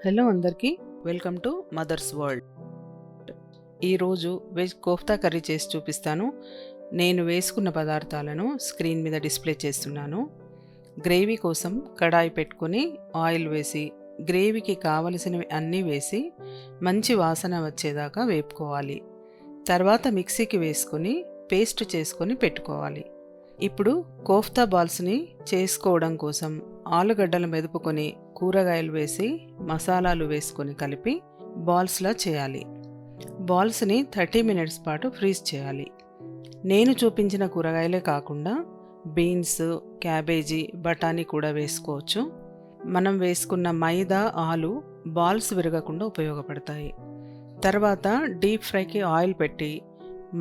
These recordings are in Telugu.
హలో అందరికీ, వెల్కమ్ టు మదర్స్ వరల్డ్. ఈరోజు వెజ్ కోఫ్తా కర్రీ చేసి చూపిస్తాను. నేను వేసుకున్న పదార్థాలను స్క్రీన్ మీద డిస్ప్లే చేస్తున్నాను. గ్రేవీ కోసం కడాయి పెట్టుకొని ఆయిల్ వేసి గ్రేవీకి కావలసినవి అన్నీ వేసి మంచి వాసన వచ్చేదాకా వేపుకోవాలి. తర్వాత మిక్సీకి వేసుకొని పేస్ట్ చేసుకొని పెట్టుకోవాలి. ఇప్పుడు కోఫ్తా బాల్స్ని చేసుకోవడం కోసం ఆలుగడ్డలు మెదుపుకొని కూరగాయలు వేసి మసాలాలు వేసుకొని కలిపి బాల్స్లా చేయాలి. బాల్స్ని 30 మినిట్స్ పాటు ఫ్రీజ్ చేయాలి. నేను చూపించిన కూరగాయలే కాకుండా బీన్స్, క్యాబేజీ, బఠానీ కూడా వేసుకోవచ్చు. మనం వేసుకున్న మైదా, ఆలు బాల్స్ విరగకుండా ఉపయోగపడతాయి. తర్వాత డీప్ ఫ్రైకి ఆయిల్ పెట్టి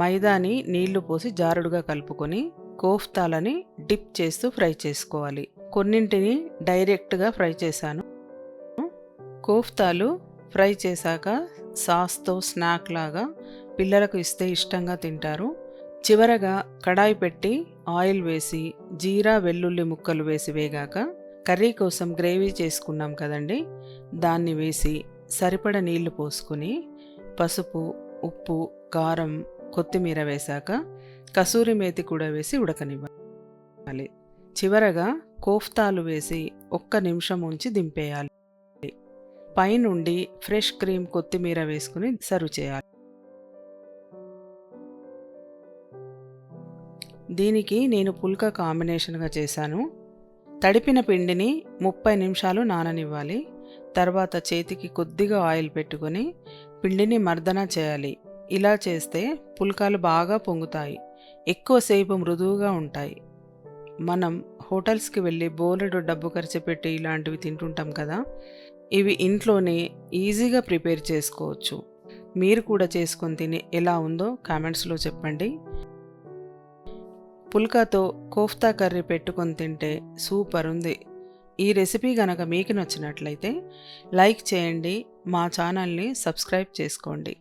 మైదాని నీళ్లు పోసి జారుడుగా కలుపుకొని కోఫ్తాలని డిప్ చేస్తూ ఫ్రై చేసుకోవాలి. కొన్నింటిని డైరెక్ట్గా ఫ్రై చేశాను. కోఫ్తాలు ఫ్రై చేశాక సాస్తో స్నాక్ లాగా పిల్లలకు ఇస్తే ఇష్టంగా తింటారు. చివరగా కడాయి పెట్టి ఆయిల్ వేసి జీరా, వెల్లుల్లి ముక్కలు వేసి వేగాక కర్రీ కోసం గ్రేవీ చేసుకున్నాం కదండి, దాన్ని వేసి సరిపడ నీళ్లు పోసుకొని పసుపు, ఉప్పు, కారం, కొత్తిమీర వేశాక కసూరి మేతి కూడా వేసి ఉడకనివ్వాలి. చివరగా కోఫ్తాలు వేసి 1 నిమిషం ఉంచి దింపేయాలి. పైనుండి ఫ్రెష్ క్రీమ్, కొత్తిమీర వేసుకుని సర్వ్ చేయాలి. దీనికి నేను పుల్కా కాంబినేషన్గా చేశాను. తడిపిన పిండిని 30 నిమిషాలు నాననివ్వాలి. తర్వాత చేతికి కొద్దిగా ఆయిల్ పెట్టుకొని పిండిని మర్దన చేయాలి. ఇలా చేస్తే పుల్కాలు బాగా పొంగుతాయి, ఎక్కువసేపు మృదువుగా ఉంటాయి. మనం హోటల్స్కి వెళ్ళి బోలెడు డబ్బు ఖర్చు పెట్టి ఇలాంటివి తింటుంటాం కదా, ఇవి ఇంట్లోనే ఈజీగా ప్రిపేర్ చేసుకోవచ్చు. మీరు కూడా చేసుకొని తిని ఎలా ఉందో కామెంట్స్లో చెప్పండి. పుల్కాతో కోఫ్తా కర్రీ పెట్టుకొని తింటే సూపర్ ఉంది. ఈ రెసిపీ కనుక మీకు నచ్చినట్లయితే లైక్ చేయండి, మా ఛానల్ని సబ్స్క్రైబ్ చేసుకోండి.